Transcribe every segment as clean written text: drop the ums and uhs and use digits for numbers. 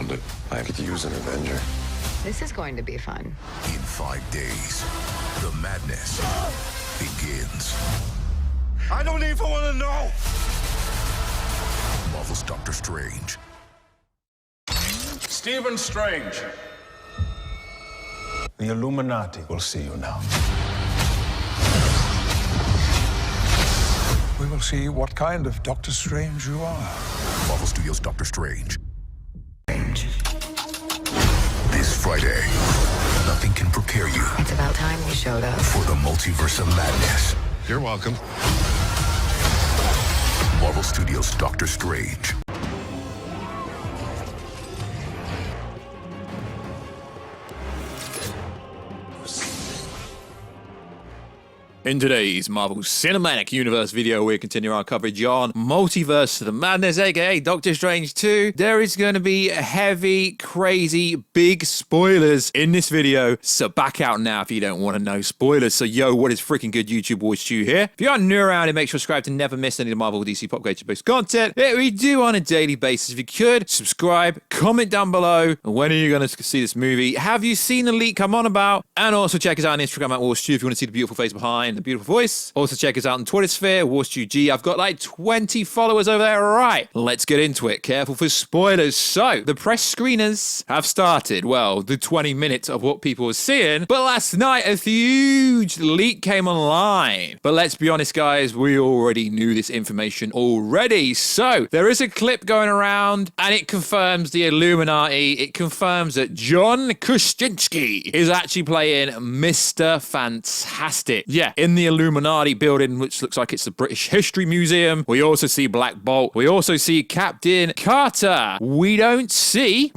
found it. I could use an Avenger. This is going to be fun. In 5 days, the madness begins. I don't even want to know. Marvel's Doctor Strange. Stephen Strange. The Illuminati will see you now. We will see what kind of Doctor Strange you are. Marvel Studios' Doctor Strange. This Friday, nothing can prepare you It's about time you showed up. for the multiverse of madness. You're welcome. Marvel Studios' Doctor Strange. In today's Marvel Cinematic Universe video, we continue our coverage on Multiverse of the Madness, aka Doctor Strange 2. There is going to be heavy, crazy, big spoilers in this video, so back out now if you don't want to know spoilers. So yo, what is freaking good, YouTube? Warstu here. If you are new around, make sure to subscribe to never miss any of the Marvel DC pop culture based content that we do on a daily basis. If you could, subscribe, comment down below, when are you going to see this movie? Have you seen the leak I'm on about? And also check us out on Instagram at Warstu if you want to see the beautiful face behind the beautiful voice. Also check us out on Twitter sphere, WarstuG. I've got like 20 followers over there. Right, let's get into it. Careful for spoilers. So, the press screeners have started. Well, the 20 minutes of what people were seeing. But last night, a huge leak came online. But let's be honest, guys, we already knew this information already. So, there is a clip going around, and it confirms the Illuminati. It confirms that John Krasinski is actually playing Mr. Fantastic. Yeah, in the Illuminati building, which looks like it's the British History Museum. We also see Black Bolt. We also see Captain Carter. We don't see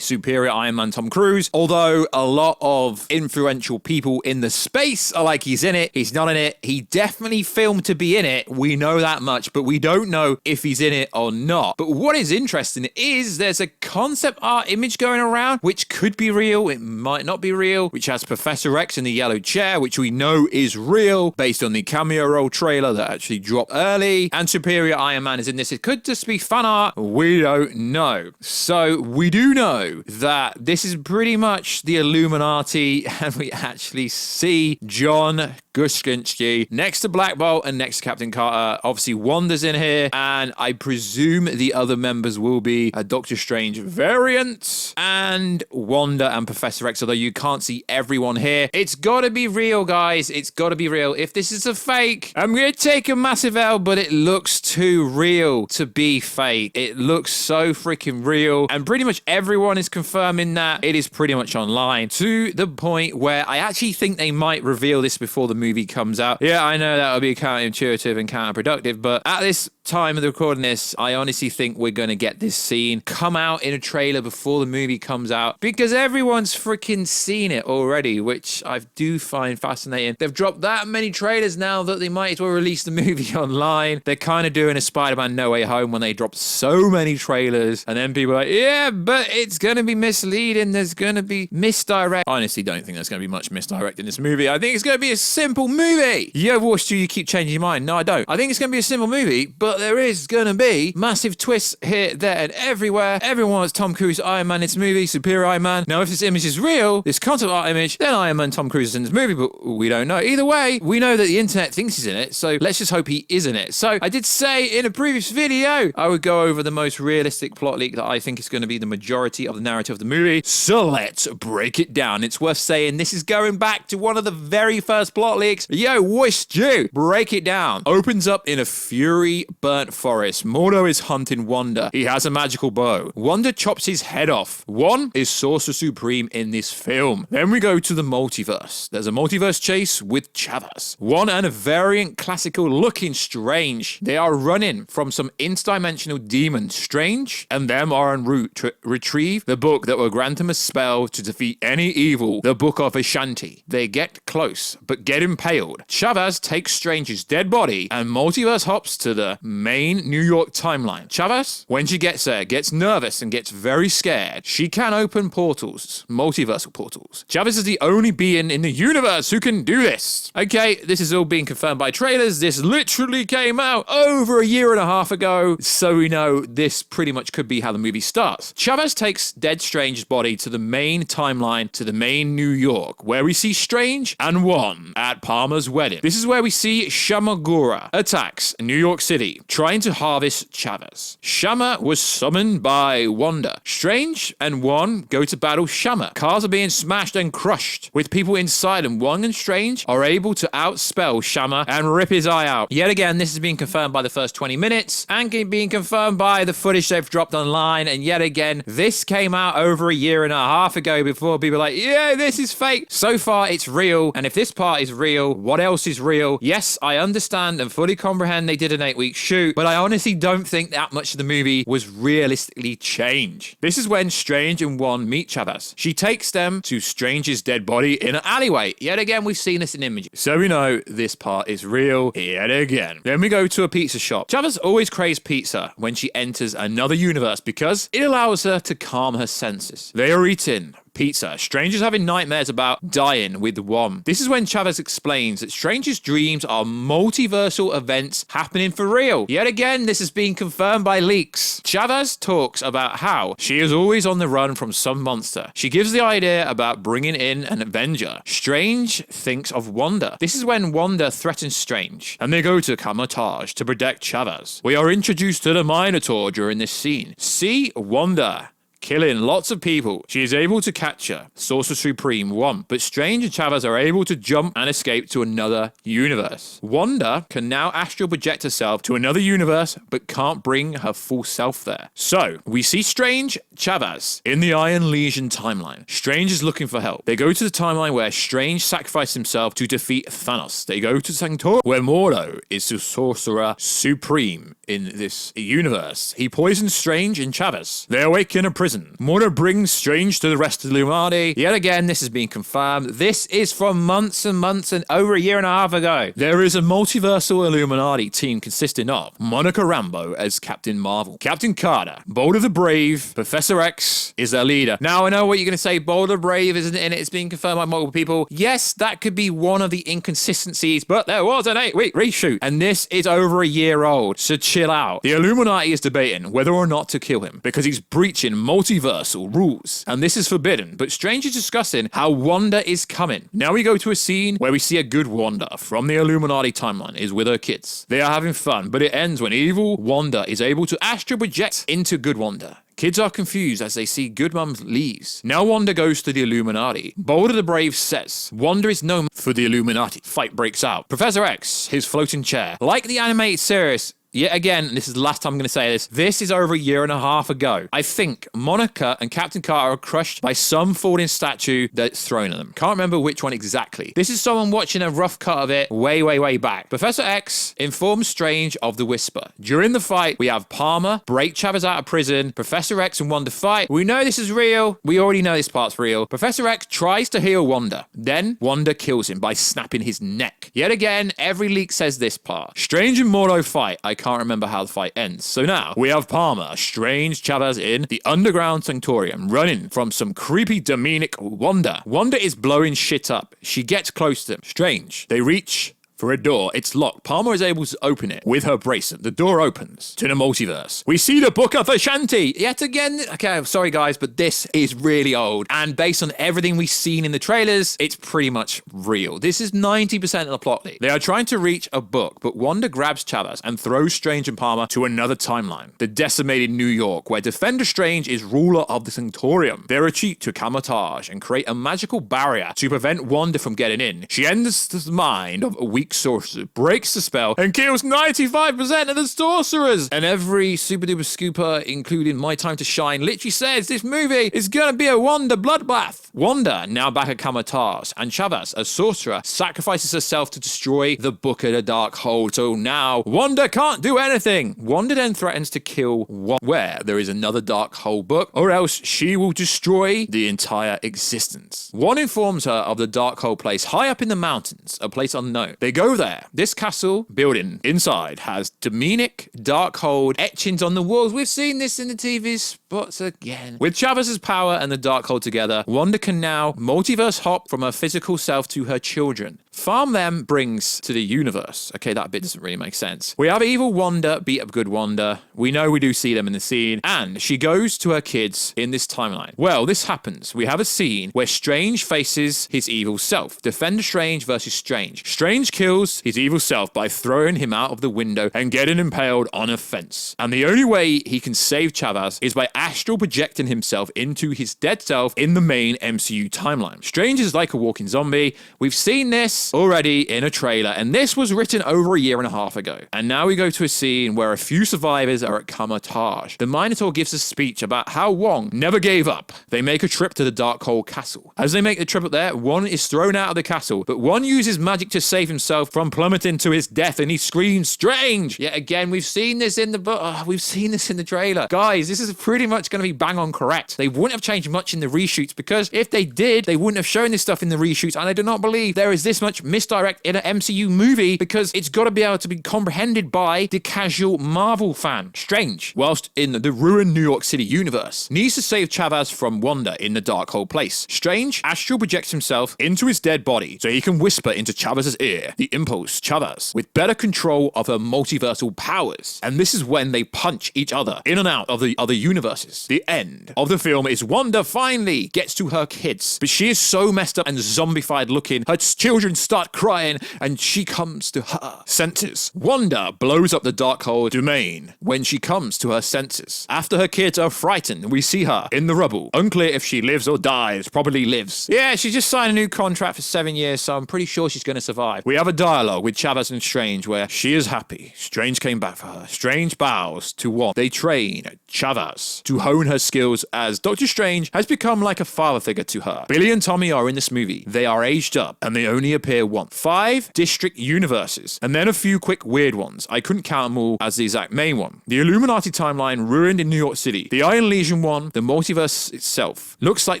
Superior Iron Man Tom Cruise, although a lot of influential people in the space are like, he's in it, he's not in it. He definitely filmed to be in it. We know that much, but we don't know if he's in it or not. But what is interesting is there's a concept art image going around, which could be real, it might not be real, which has Professor X in the yellow chair, which we know is real based on the cameo role trailer that actually dropped early, and Superior Iron Man is in this. It could just be fan art, we don't know. So we do know that this is pretty much the Illuminati, and we actually see John Krasinski next to Black Bolt and next to Captain Carter. Obviously Wanda's in here, and I presume the other members will be a Doctor Strange variant and Wanda and Professor X, although you can't see everyone here. It's gotta be real, guys. It's gotta be real. If this is a fake, I'm gonna take a massive L, but it looks too real to be fake. It looks so freaking real, and pretty much everyone is confirming that it is pretty much online, to the point where I actually think they might reveal this before the movie comes out. Yeah, I know that would be counterintuitive and counterproductive, but at this time of the recording this, I honestly think we're going to get this scene come out in a trailer before the movie comes out, because everyone's freaking seen it already, which I do find fascinating. They've dropped that many trailers now that they might as well release the movie online. They're kind of doing a Spider-Man No Way Home when they dropped so many trailers, and then people are like, yeah, but it's going to be misleading, there's going to be misdirect. I honestly don't think there's going to be much misdirect in this movie. I think it's going to be a simple movie. Yo, Warstu, you keep changing your mind. No, I don't. I think it's going to be a simple movie, but there is going to be massive twists here, there, and everywhere. Everyone wants Tom Cruise Iron Man in this movie, Superior Iron Man. Now, if this image is real, this concept art image, then Iron Man Tom Cruise is in this movie, but we don't know. Either way, we know that the internet thinks he's in it, so let's just hope he is in it. So I did say in a previous video, I would go over the most realistic plot leak that I think is going to be the majority of the narrative of the movie. So let's break it down. It's worth saying this is going back to one of the very first plot leaks. Yo, Warstu, break it down. Opens up in a fury burnt forest. Mordo is hunting Wanda. He has a magical bow. Wanda chops his head off. One is Sorcerer Supreme in this film. Then we go to the multiverse. There's a multiverse chase with Chavez. One and a variant classical looking Strange. They are running from some interdimensional demon. Strange and them are en route to retrieve the book that will grant them a spell to defeat any evil, the Book of Ashanti. They get close, but get impaled. Chavez takes Strange's dead body, and multiverse hops to the main New York timeline. Chavez, when she gets there, gets nervous and gets very scared. She can open portals, multiversal portals. Chavez is the only being in the universe who can do this. Okay, this is all being confirmed by trailers. This literally came out over a year and a half ago, so we know this pretty much could be how the movie starts. Chavez takes Dead Strange's body to the main timeline, to the main New York, where we see Strange and Wong at Palmer's wedding. This is where we see Shamagura attacks New York City, trying to harvest Chavez. Shama was summoned by Wanda. Strange and Wong go to battle Shama. Cars are being smashed and crushed with people inside, and Wong and Strange are able to outspell Shama and rip his eye out. Yet again, this has been confirmed by the first 20 minutes and being confirmed by the footage they've dropped online. And yet again, this came out over a year and a half ago before people were like, yeah, this is fake. So far, it's real. And if this part is real, what else is real? Yes, I understand and fully comprehend they did an 8-week shoot, but I honestly don't think that much of the movie was realistically changed. This is when Strange and Wong meet Chavez. She takes them to Strange's dead body in an alleyway. Yet again, we've seen this in images. So we know this part is real yet again. Then we go to a pizza shop. Chavez always craves pizza when she enters another universe because it allows her to calm her senses. They are eating pizza. Strange is having nightmares about dying with Wong. This is when Chavez explains that Strange's dreams are multiversal events happening for real. Yet again, this has been confirmed by leaks. Chavez talks about how she is always on the run from some monster. She gives the idea about bringing in an Avenger. Strange thinks of Wanda. This is when Wanda threatens Strange, and they go to Camotage to protect Chavez. We are introduced to the Minotaur during this scene. See Wanda killing lots of people. She is able to capture Sorcerer Supreme Wong, but Strange and Chavez are able to jump and escape to another universe. Wanda can now astral project herself to another universe, but can't bring her full self there. So, we see Strange, Chavez in the Iron Legion timeline. Strange is looking for help. They go to the timeline where Strange sacrificed himself to defeat Thanos. They go to Sanctorum, where Mordo is the Sorcerer Supreme in this universe. He poisons Strange and Chavez. They awake in a prison. Mordo brings Strange to the rest of the Illuminati. Yet again, this has been confirmed. This is from months and months and over a year and a half ago. There is a multiversal Illuminati team consisting of Monica Rambeau as Captain Marvel, Captain Carter, Boulder the Brave, Professor X is their leader. Now, I know what you're going to say. Boulder the Brave isn't in it. It's being confirmed by multiple people. Yes, that could be one of the inconsistencies, but there was an 8-week reshoot, and this is over a year old, so chill out. The Illuminati is debating whether or not to kill him because he's breaching multiversal rules, and this is forbidden, but Strange is discussing how Wanda is coming. Now we go to a scene where we see a good Wanda from the Illuminati timeline is with her kids. They are having fun, but it ends when evil Wanda is able to astral project into good Wanda. Kids are confused as they see Good Mum leaves. Now Wanda goes to the Illuminati. Boulder the Brave says Wanda is known for the Illuminati. Fight breaks out. Professor X, his floating chair. Like the animated series, yet again, and this is the last time I'm going to say this is over a year and a half ago. I think Monica and Captain Carter are crushed by some falling statue that's thrown at them. Can't remember which one exactly. This is someone watching a rough cut of it way back. Professor X informs Strange of the Whisper. During the fight, we have Palmer break Chavez out of prison. Professor X and Wanda fight. We know this is real. We already know this part's real. Professor X tries to heal Wanda. Then Wanda kills him by snapping his neck. Yet again, every leak says this part. Strange and Mordo fight. I can't remember how the fight ends. So now we have Palmer, Strange, Chavez in the underground sanctorium running from some creepy demonic Wanda. Wanda is blowing shit up. She gets close to them. Strange. They reach for a door. It's locked. Palmer is able to open it with her bracelet. The door opens to the multiverse. We see the Book of Ashanti. Yet again, okay, sorry guys, but this is really old. And based on everything we've seen in the trailers, it's pretty much real. This is 90% of the plot. They are trying to reach a book, but Wanda grabs Chavez and throws Strange and Palmer to another timeline. The decimated New York, where Defender Strange is ruler of the Sanctorium. They retreat to Camotage and create a magical barrier to prevent Wanda from getting in. She enters the mind of a weak sorcerer, breaks the spell, and kills 95% of the sorcerers. And every super duper scooper, including My Time to Shine, literally says this movie is gonna be a Wanda bloodbath. Wanda, now back at Camotage, and Chavez, a sorcerer, sacrifices herself to destroy the Book of the Dark Hold. So now Wanda can't do anything. Wanda then threatens to kill where there is another Dark Hold book, or else she will destroy the entire existence. One informs her of the Dark Hold place high up in the mountains, a place unknown. They go go there. This castle building inside has demonic, Darkhold etchings on the walls. We've seen this in the TV spots again. With Chavez's power and the Darkhold together, Wanda can now multiverse hop from her physical self to her children. Farm them brings to the universe. Okay, that bit doesn't really make sense. We have evil Wanda beat up good Wanda. We know we do see them in the scene. And she goes to her kids in this timeline. Well, this happens. We have a scene where Strange faces his evil self. Defender Strange versus Strange. Strange kills his evil self by throwing him out of the window and getting impaled on a fence. And the only way he can save Chavez is by astral projecting himself into his dead self in the main MCU timeline. Strange is like a walking zombie. We've seen this already in a trailer, and this was written over a year and a half ago. And now we go to a scene where a few survivors are at Kamatage. The Minotaur gives a speech about how Wong never gave up. They make a trip to the Darkhold Castle. As they make the trip up there, one is thrown out of the castle, but one uses magic to save himself from plummeting to his death, and he screams, "Strange!" Yet again, we've seen this in the we've seen this in the trailer. Guys, this is pretty much going to be bang on correct. They wouldn't have changed much in the reshoots, because if they did, they wouldn't have shown this stuff in the reshoots, and I do not believe there is this much misdirect in an MCU movie, because it's got to be able to be comprehended by the casual Marvel fan. Strange, whilst in the ruined New York City universe, needs to save Chavez from Wanda in the Darkhold place. Strange astral projects himself into his dead body so he can whisper into Chavez's ear the impulse Chavez with better control of her multiversal powers. And this is when they punch each other in and out of the other universes. The end of the film is Wanda finally gets to her kids, but she is so messed up and zombified looking, her children start crying, and she comes to her senses. Wanda blows up the Darkhold domain when she comes to her senses. After her kids are frightened, we see her in the rubble. Unclear if she lives or dies. Probably lives. Yeah, she just signed a new contract for 7 years, so I'm pretty sure she's going to survive. We have a dialogue with Chavez and Strange where she is happy. Strange came back for her. Strange bows to what? They train Chavez to hone her skills as Doctor Strange has become like a father figure to her. Billy and Tommy are in this movie. They are aged up and they only appear once. 5 district universes and then a few quick weird ones. I couldn't count them all as the exact main one. The Illuminati timeline ruined in New York City. The Iron Legion one, the multiverse itself, looks like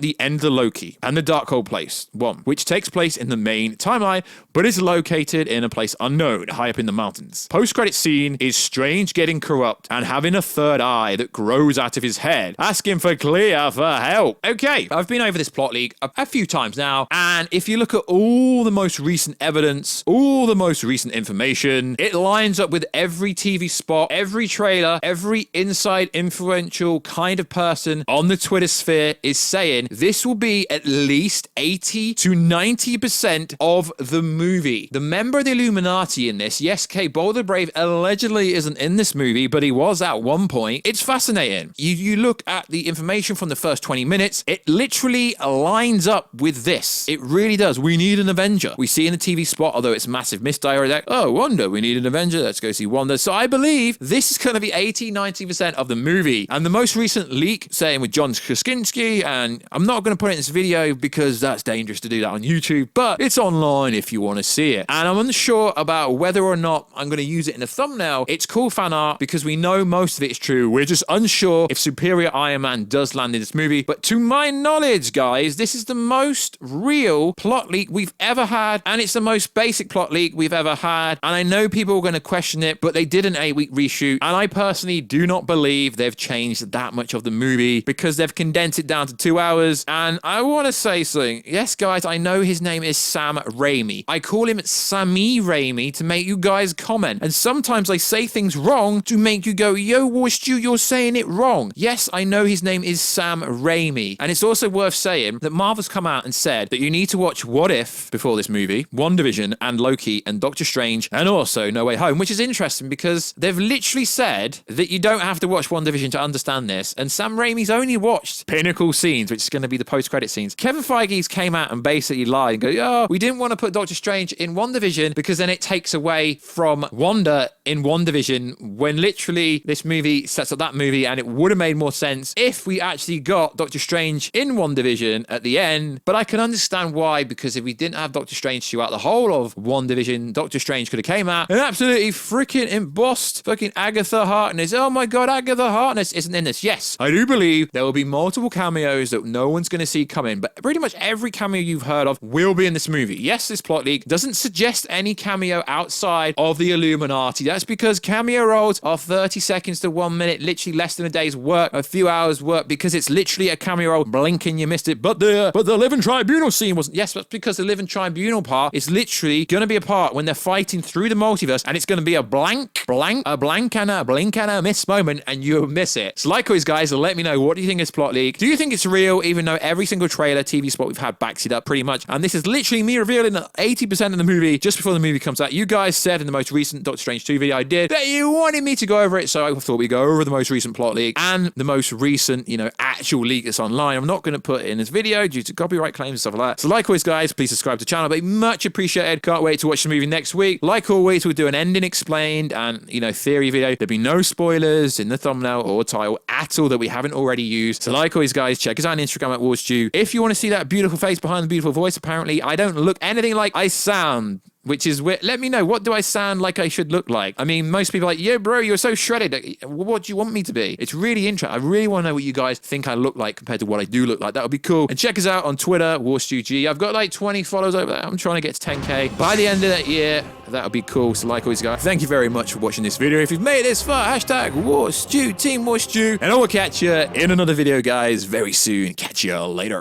the end of the Loki and the Darkhold place one, which takes place in the main timeline but is located in a place unknown high up in the mountains. Post-credit scene is Strange getting corrupt and having a third eye that grows out of his head, asking for Clea for help. Okay, I've been over this plot leak a few times now, and if you look at all the most recent evidence, all the most recent information, it lines up with every TV spot, every trailer, every inside influential kind of person on the Twitter sphere is saying this will be at least 80 to 90% of the movie. The member of the Illuminati in this, yes, K. Bold the Brave allegedly isn't in this movie, but he was at one point. It's fascinating. You look at the information from the first 20 minutes, it literally lines up with this. It really does. We need an Avenger. We see in the TV spot, although it's massive misdirect, oh, Wanda, we need an Avenger. Let's go see Wanda. So I believe this is going to be 80, 90% of the movie. And the most recent leak saying with John Krasinski, and I'm not going to put it in this video because that's dangerous to do that on YouTube, but it's online if you want to see it. And I'm unsure about whether or not I'm going to use it in a thumbnail. It's cool fan art because we know most of it is true. We're just unsure if Superior Iron Man does land in this movie. But to my knowledge, guys, this is the most real plot leak we've ever had. And it's the most basic plot leak we've ever had. And I know people are going to question it, but they did an 8-week reshoot. And I personally do not believe they've changed that much of the movie because they've condensed it down to 2 hours. And I want to say something. Yes, guys, I know his name is Sam Raimi. I call him Sammy Raimi to make you guys comment. And sometimes I say things wrong to make you go, yo, Warstu, you're saying it wrong. Yes, I know his name is Sam Raimi. And it's also worth saying that Marvel's come out and said that you need to watch What If before this movie, WandaVision and Loki and Doctor Strange and also No Way Home, which is interesting because they've literally said that you don't have to watch WandaVision to understand this. And Sam Raimi's only watched pinnacle scenes, which is going to be the post-credit scenes. Kevin Feige's came out and basically lied and go, oh, we didn't want to put Doctor Strange in WandaVision because then it takes away from Wanda in WandaVision, when literally this movie sets up that movie, and it would have made more sense if we actually got Doctor Strange in WandaVision at the end. But I can understand why, because if we didn't have Doctor Strange Strange throughout the whole of WandaVision. Doctor Strange could have came out and absolutely freaking embossed fucking Agatha Harkness. Oh my god, Agatha Harkness isn't in this. Yes, I do believe there will be multiple cameos that no one's going to see coming, but pretty much every cameo you've heard of will be in this movie. Yes, this plot leak doesn't suggest any cameo outside of the Illuminati. That's because cameo roles are 30 seconds to 1 minute, literally less than a day's work, a few hours work, because it's literally a cameo role. Blinking, you missed it. But the Living Tribunal scene wasn't. Yes, that's because the Living Tribunal part is literally going to be a part when they're fighting through the multiverse, and it's going to be a blink and a miss moment, and you'll miss it. So like always, guys, let me know, what do you think of this plot leak? Do you think it's real, even though every single trailer, TV spot we've had backs it up pretty much? And this is literally me revealing 80% of the movie just before the movie comes out. You guys said in the most recent Doctor Strange 2 video I did that you wanted me to go over it, so I thought we'd go over the most recent plot leak and the most recent, actual leak that's online. I'm not going to put it in this video due to copyright claims and stuff like that. So like always, guys, please subscribe to the channel. But much appreciated. Can't wait to watch the movie next week. Like always, we'll do an ending explained and, theory video. There'll be no spoilers in the thumbnail or title at all that we haven't already used. So like always, guys, check us out on Instagram at Warstu. If you want to see that beautiful face behind the beautiful voice, apparently I don't look anything like I sound, which is weird. Let me know, what do I sound like I should look like? I mean, most people are like, yeah, bro, you're so shredded. What do you want me to be? It's really interesting. I really want to know what you guys think I look like compared to what I do look like. That would be cool. And check us out on Twitter, WarstuG. I've got like 20 followers over there. I'm trying to get to 10K. By the end of that year, that would be cool. So like always, guys, thank you very much for watching this video. If you've made it this far, hashtag Warstu, Team Warstu. And I will catch you in another video, guys, very soon. Catch you later.